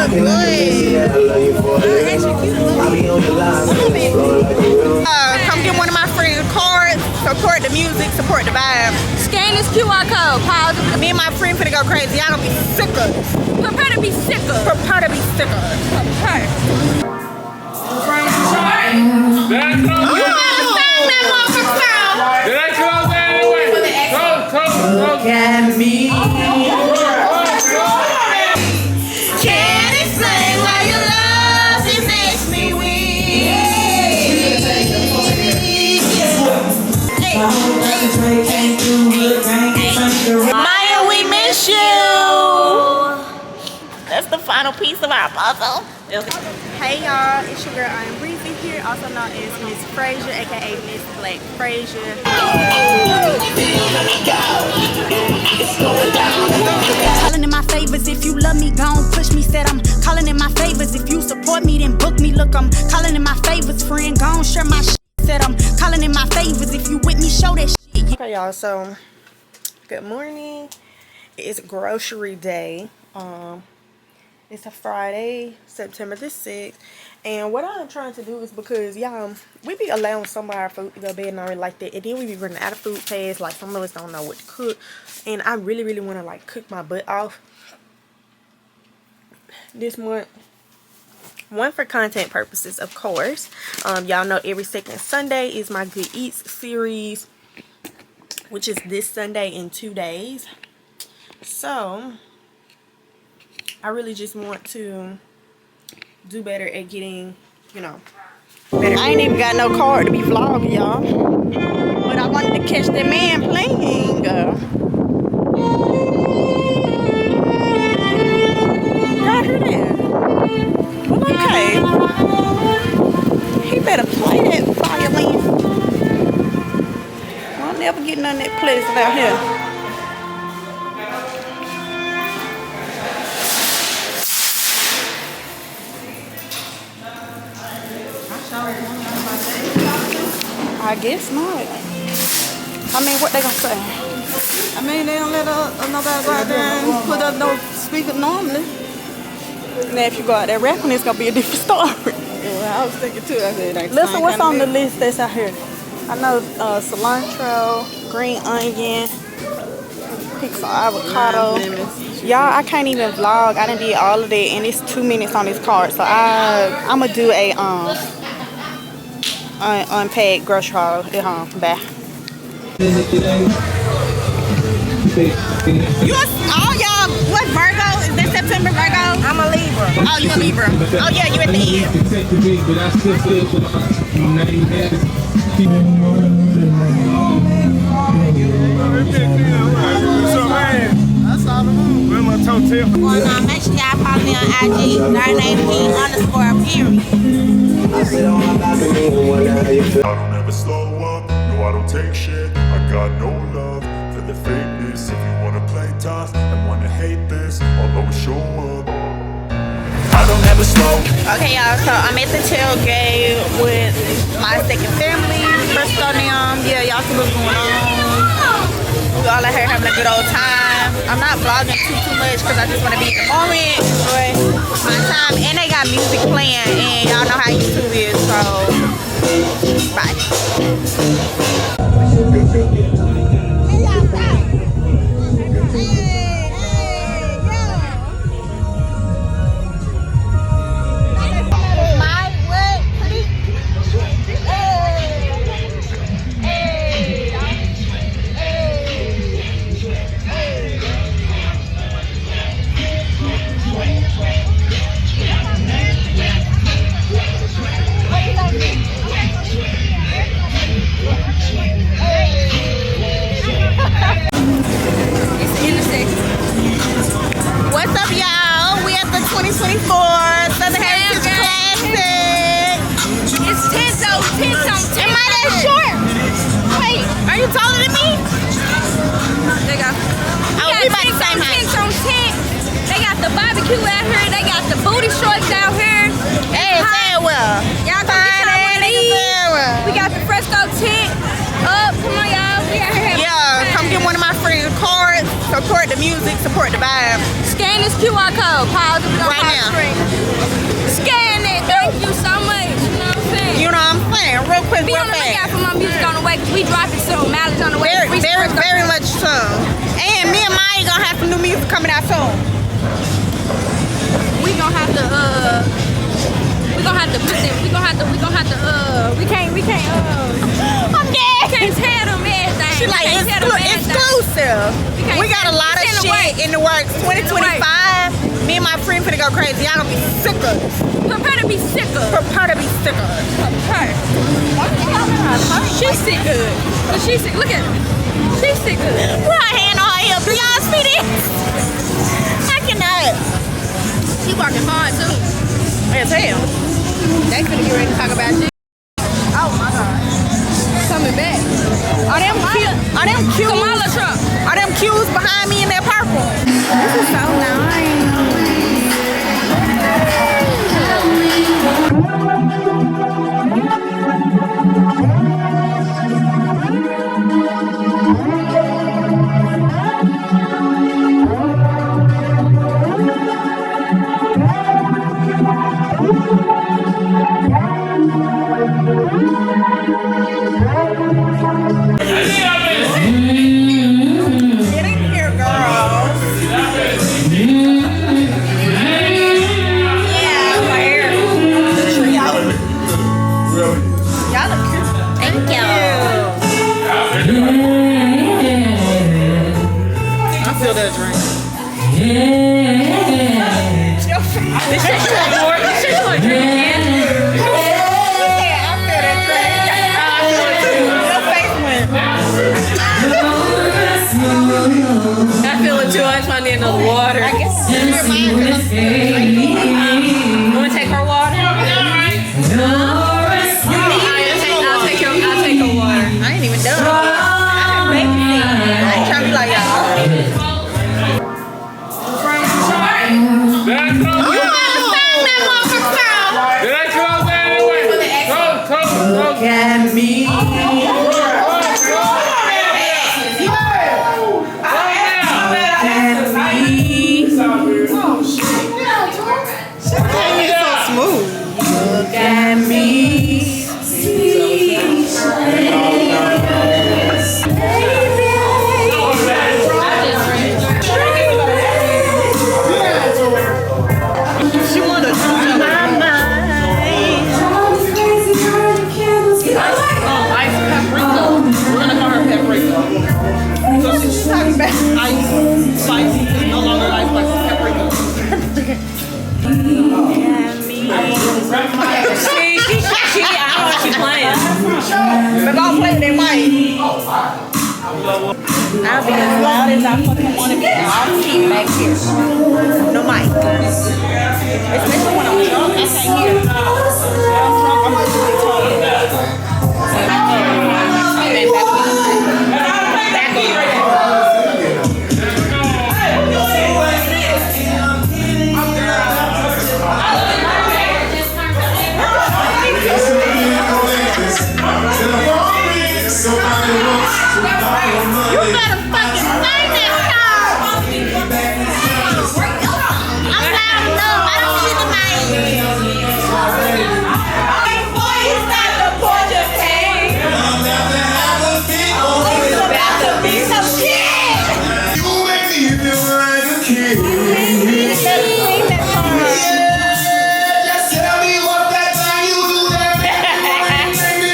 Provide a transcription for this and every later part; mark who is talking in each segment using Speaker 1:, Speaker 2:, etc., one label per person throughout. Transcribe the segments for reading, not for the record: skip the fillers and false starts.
Speaker 1: look good. Extra cute. Come get one of my friends' cards. Support the music, support the vibe.
Speaker 2: Scan this QR code. Pause.
Speaker 1: Me and my friend finna go crazy. Y'all gonna be sicker.
Speaker 2: Prepare to be sicker.
Speaker 1: Prepare to be sicker.
Speaker 2: Prepare.
Speaker 3: Did I close that anyway? Close.
Speaker 1: Look at me. Can't explain why your love it makes me weak. Maya, we miss you. That's the final piece of our puzzle. Hey y'all, it's your girl iamBree-Ze here, also known as Miss Frayser, aka Miss Black Frayser.
Speaker 4: Calling in my favors if you love me, gon' push me. Said I'm calling in my favors if you support me, then book me. Look, I'm calling in my favors, friend, gon' share my shit. Said I'm calling in my favors if you with me, show that shit.
Speaker 1: Okay y'all, so good morning. It's grocery day. It's a Friday, September the 6th, and what I'm trying to do is, because y'all, we be allowing some of our food to go bad and already like that, and then we be running out of food fast. Like, some of us don't know what to cook, and I really want to like cook my butt off this month. One, for content purposes, of course. Y'all know every second Sunday is my Good Eats series, which is this Sunday in 2 days. So I really just want to do better at getting, you know, better. I ain't even got no card to be vlogging, y'all. But I wanted to catch that man playing. Y'all hear that? Well, okay. He better play that violin. I'll never get none of that pleasant out here. I guess not. I mean, what they gonna say?
Speaker 2: I mean, they don't let nobody go out there and put up no speaker normally.
Speaker 1: Now, if you go out there rapping, it's gonna be a different story.
Speaker 2: Yeah, I was thinking too. I said,
Speaker 1: listen, what's on the list that's out here? I know cilantro, green onion, pick some avocado. Y'all, I can't even vlog. I done did all of that, and it's 2 minutes on this card. So I'm gonna do a unpacked grocery haul at home. Bye. You all y'all, what Virgo? Is that September Virgo?
Speaker 2: I'm a Libra.
Speaker 1: Oh, you a Libra. Oh yeah, you at the end.
Speaker 3: That's all the move. Where's my toe tip?
Speaker 2: Going on, make sure y'all follow me on IG, _period.
Speaker 5: I don't ever slow up, no I don't take shit. I got no love for the fakeness. If you wanna play tough and wanna hate this, I'll always show up. I don't ever slow.
Speaker 1: Okay y'all, so I'm at the tailgate with my second family. First on them, yeah, y'all see what's going on. We all out here having a good old time. I'm not vlogging too much because I just want to be in the moment, enjoy my time. And they got music playing, and y'all know how YouTube is, so bye. What's up, y'all? We at the 2024 Southern Heritage Classic.
Speaker 2: It's 10 on 10.
Speaker 1: Am I that short? Wait, are you taller than me?
Speaker 2: They got,
Speaker 1: Oh, we about the same height.
Speaker 2: 10 on 10. They got the barbecue out here. They got the booty shorts out here.
Speaker 1: Hey, farewell.
Speaker 2: Y'all come get y'all one of these. We got the Fresco tent up. Come on, y'all. We out here.
Speaker 1: Yeah, come get one of my friends' cards. Support the music, support the vibe.
Speaker 2: Scan this QR code. Pause it
Speaker 1: Right now. saying, real quick,
Speaker 2: Be
Speaker 1: real
Speaker 2: on the lookout
Speaker 1: fast.
Speaker 2: for my music on the way, because we dropping soon. Mileage on the way.
Speaker 1: Very much soon. And me and Maya gonna have some new music coming out soon.
Speaker 2: We gonna have to put them. We can't.
Speaker 1: I'm dead.
Speaker 2: Can't tell them everything.
Speaker 1: She like exclusive. We got a lot of shit in the works. 2025. Me and my friend finna go crazy. Y'all gonna be sick of us.
Speaker 2: Prepare to be sicker.
Speaker 1: Prepare to be sick of us.
Speaker 2: Prepare. She's sick good. But she's sick. Look at her. She's sick good.
Speaker 1: Put her hand on her hip. Do y'all see this? I cannot.
Speaker 2: She working hard too.
Speaker 1: As hell.
Speaker 2: They finna get ready to talk about shit.
Speaker 1: Oh my god.
Speaker 2: Coming back.
Speaker 1: Are them cute? Are them cute?
Speaker 2: Kamala Trump.
Speaker 1: Are them cues behind me in that purple? This is so nice. Get in here, girls. Yeah, my hair. Y'all look cute. Thank you. I feel that drink. This shit you want more? This shit you want to drink again? Yeah, I feel that drink. I feel it too. Your face went.
Speaker 6: I feel it too. I just want to need another water.
Speaker 1: I guess your mind feels
Speaker 6: You want to take her water? No. I'll take your water.
Speaker 1: I ain't even done. I ain't trying to be like y'all.
Speaker 3: Did I close that anyway? Close.
Speaker 6: Look at me. Look at me.
Speaker 1: She wanna do my mind.
Speaker 6: Ice paprika. We're gonna call her paprika.
Speaker 1: So she's talking about
Speaker 6: Ice spicy. No longer ice spicy. Paprika. She, I don't know what she's playing.
Speaker 1: but don't play with that mic. I'll be as loud as I fucking wanna be. I'll keep back here. No mic. Especially when I'm drunk, I can't hear. When I'm drunk, I'm literally talking. You better fucking sing that song. I'm loud enough. I don't need the mic. Boy, it's not the porch of pain. It's about to be some shit.
Speaker 5: You make me feel like a kid.
Speaker 1: Sing that song.
Speaker 5: Just tell me what that time you do that make me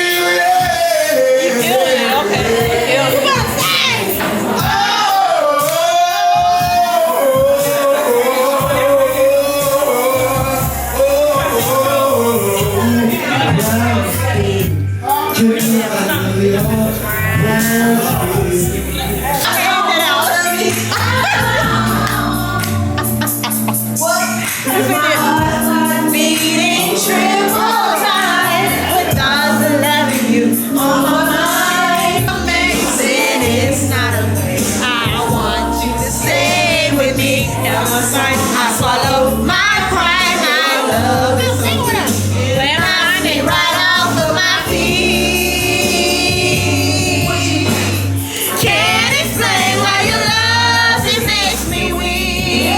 Speaker 1: Beating triple time with thoughts of loving you all my life. Amazing, it's not a way. I want you to stay with me. Never sign. I swallow my pride, my love. Sing with us. When I get right off of my feet. Can't explain why your love it makes me weak.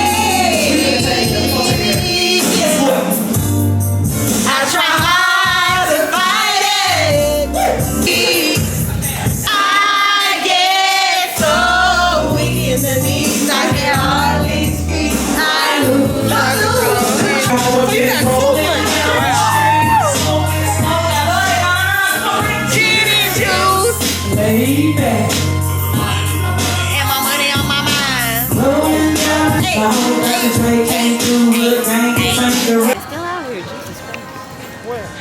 Speaker 1: And my money on my mind.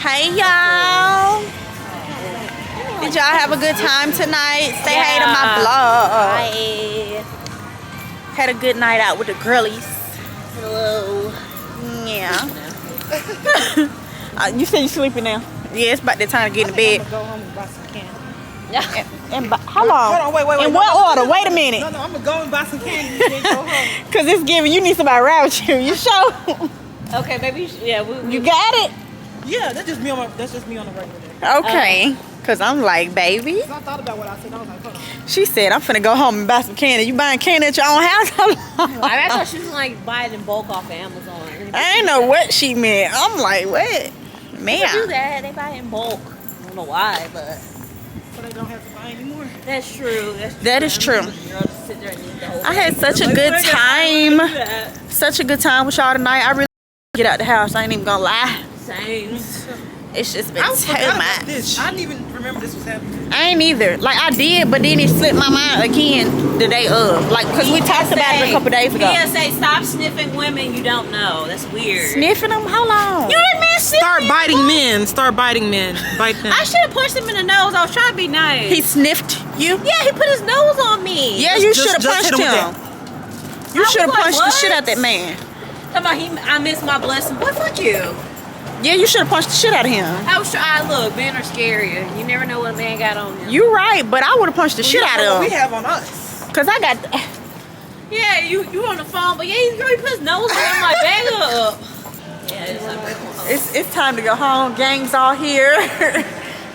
Speaker 1: Hey y'all. Did y'all have a good time tonight? Say hey to my vlog. Hi. Had a good night out with the girlies. Hello. Yeah. You said you sleeping now? Yeah, it's about that time to get in the bed.
Speaker 7: Go home and buy some candy.
Speaker 1: How long?
Speaker 7: Hold on, wait.
Speaker 1: In what order? Wait a minute.
Speaker 7: No, I'm gonna go and buy some candy. You can't go home.
Speaker 1: Cause it's giving you need somebody around with you. You sure?
Speaker 6: Okay, maybe
Speaker 1: You got it?
Speaker 7: Yeah, that's just me on the regular day.
Speaker 1: Okay. Cause I'm like, baby.
Speaker 7: I thought about what I said. I was like, hold on.
Speaker 1: She said, I'm finna go home and buy some candy. You buying candy at your own house?
Speaker 6: I thought she was like buy it in bulk off of Amazon.
Speaker 1: I ain't know what she meant. I'm like, what?
Speaker 6: They do
Speaker 1: Man.
Speaker 6: that. They buy it in bulk. I don't know why, but
Speaker 7: So they don't have to buy anymore.
Speaker 6: that's true.
Speaker 1: That is true.
Speaker 6: Girl, just sit there and eat the whole
Speaker 1: I had such a good time. Such a good time with y'all tonight. I really get out the house. I ain't even gonna lie.
Speaker 6: Same.
Speaker 1: It's just been
Speaker 7: I
Speaker 1: too
Speaker 7: forgot about
Speaker 1: much.
Speaker 7: this. I didn't even remember this was happening.
Speaker 1: I ain't either. Like I did, but then it slipped my mind again the day of. Like, cause we talked about it a couple days ago.
Speaker 6: say stop sniffing women you don't know. That's weird.
Speaker 1: Sniffing them? How long?
Speaker 6: You didn't mean sniffing.
Speaker 7: Start biting men. Start biting men. Bite them.
Speaker 6: I should have punched him in the nose. I was trying to be nice.
Speaker 1: He sniffed you?
Speaker 6: Yeah, he put his nose on me.
Speaker 1: Yeah, you
Speaker 7: Just-
Speaker 1: should have
Speaker 7: just
Speaker 1: punched
Speaker 7: hit him
Speaker 1: him.
Speaker 7: with
Speaker 1: You
Speaker 6: I
Speaker 1: should have
Speaker 6: was like,
Speaker 1: punched the
Speaker 6: what?
Speaker 1: shit out that man.
Speaker 6: Talking about I missed my blessing. Boy, fuck you.
Speaker 1: Yeah, you should have punched the shit out of him.
Speaker 6: I was trying. Look, men are scarier. You never know what a man got on him.
Speaker 1: You right, but I would have punched the shit out
Speaker 7: What
Speaker 1: of
Speaker 7: we
Speaker 1: him.
Speaker 7: have on us.
Speaker 1: Cause I got.
Speaker 6: Yeah, you on the phone, but yeah, he put his nose on him like bag up. Yeah,
Speaker 1: It's time to go home. Gang's all here.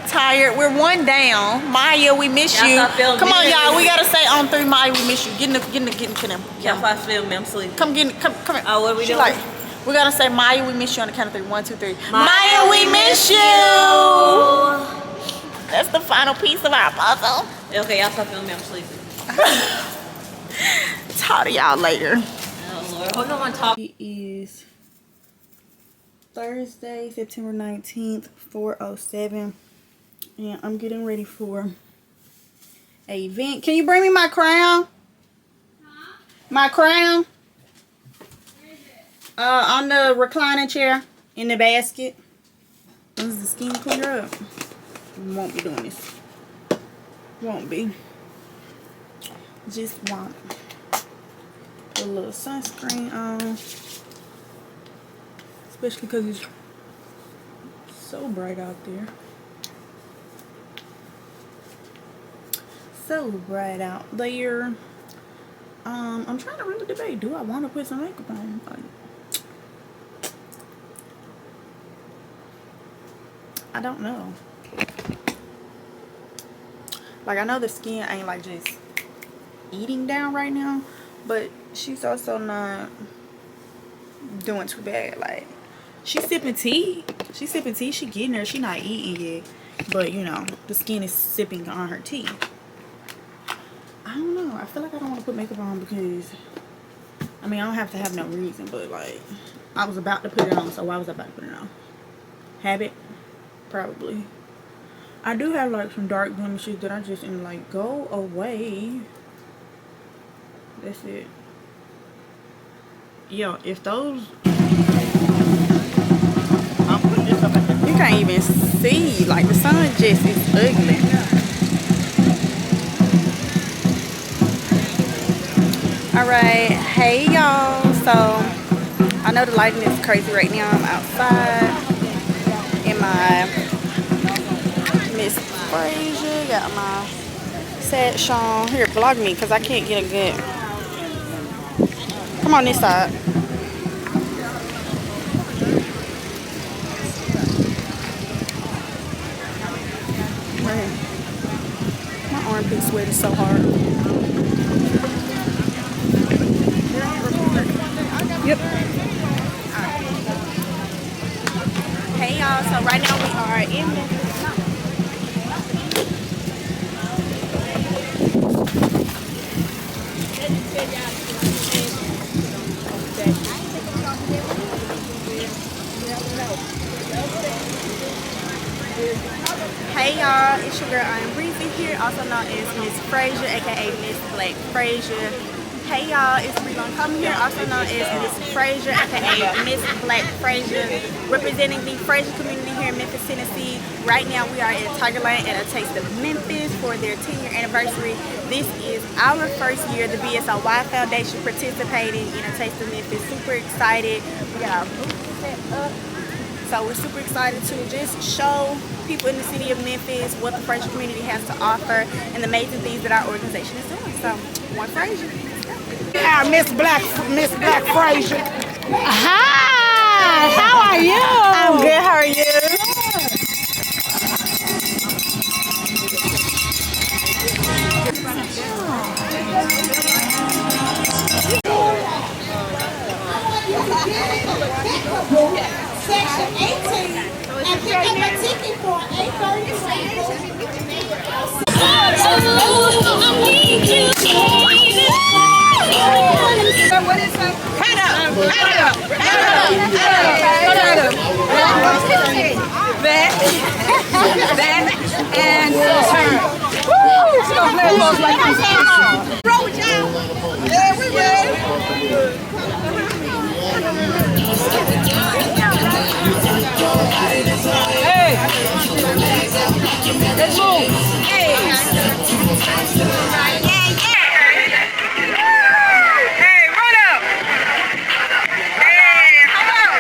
Speaker 1: Tired. We're one down. Maya, we miss
Speaker 6: Y'all
Speaker 1: you.
Speaker 6: stop feeling
Speaker 1: Come on,
Speaker 6: good.
Speaker 1: y'all. We gotta say on 3, Maya, we miss you. Get in to them.
Speaker 6: yeah, if I feel me, I'm sleeping.
Speaker 1: Come here.
Speaker 6: Oh, what are we
Speaker 1: She
Speaker 6: doing?
Speaker 1: like, we gotta say Maya, we miss you on the count of 3. 1, 2, 3.
Speaker 6: Maya,
Speaker 1: Maya, we miss you. That's the final piece of our puzzle.
Speaker 6: Okay, y'all stop feeling me, I'm sleeping.
Speaker 1: Talk to y'all later.
Speaker 6: Oh Lord, hold on, top.
Speaker 1: It is Thursday, September 19th, 4:07, and I'm getting ready for an event. Can you bring me my crown? My crown? On the recliner chair in the basket. This is the skin clear up. Won't be doing this. Won't be. Just won't. Put a little sunscreen on. Especially because it's so bright out there. So bright out there. I'm trying to really debate. Do I want to put some makeup on? I don't know. Like, I know the skin ain't like just eating down right now, but she's also not doing too bad. Like, she's sipping tea. She getting there. She not eating yet, but you know, the skin is sipping on her tea. I don't know. I feel like I don't want to put makeup on because, I mean, I don't have to have no reason, but like, I was about to put it on, so why was I about to put it on? Habit? Probably. I do have like some dark blemishes that I just am like, go away. That's it. Yo, if those, I'm putting this up at the, you can't even see, like the sun just is ugly. Alright, hey y'all. So I know the lighting is crazy right now. I'm outside in my Miss Frayser, got my set Sean. Here, vlog me because I can't get a good. Come on this side. Right here. My armpit sweat is so hard. Yep. Hey y'all, so right now we are in Memphis. Hey y'all, it's your girl iamBree-Ze here, also known as Miss Frayser, aka Miss Black Frayser. Hey y'all, it's Bree Come here, also known as Miss Frayser, aka Miss Black Frayser, representing the Frayser community here in Memphis, Tennessee. Right now we are at Tailgate at a Taste of Memphis for their 10-year anniversary. This is our first year, the BSOY Foundation participating in a Taste of Memphis. Super excited. We got our booth set up. So we're super excited to just show people in the city of Memphis what the Frayser community has to offer and the amazing things that our organization is doing. So, one Frayser.
Speaker 8: Yeah, Miss Black Frayser.
Speaker 4: Hi, how are you?
Speaker 1: I'm good, how are you?
Speaker 9: Section 18 and pick up a ticket for 8:30.
Speaker 2: What is that? Head up. Back, and turn. Woo! So play those like this. Roll with y'all. Yeah, we ready. Hey! Let's move! Hey! Hey, run up! Hey, come on!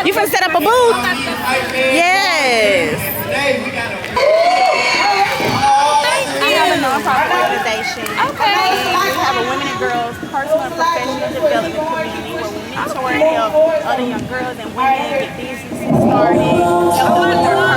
Speaker 1: You finna set up a booth? Yes. I have a nonprofit organization. Okay. We have a women and girls personal and professional development community where we mentor and help other young girls and women get businesses started.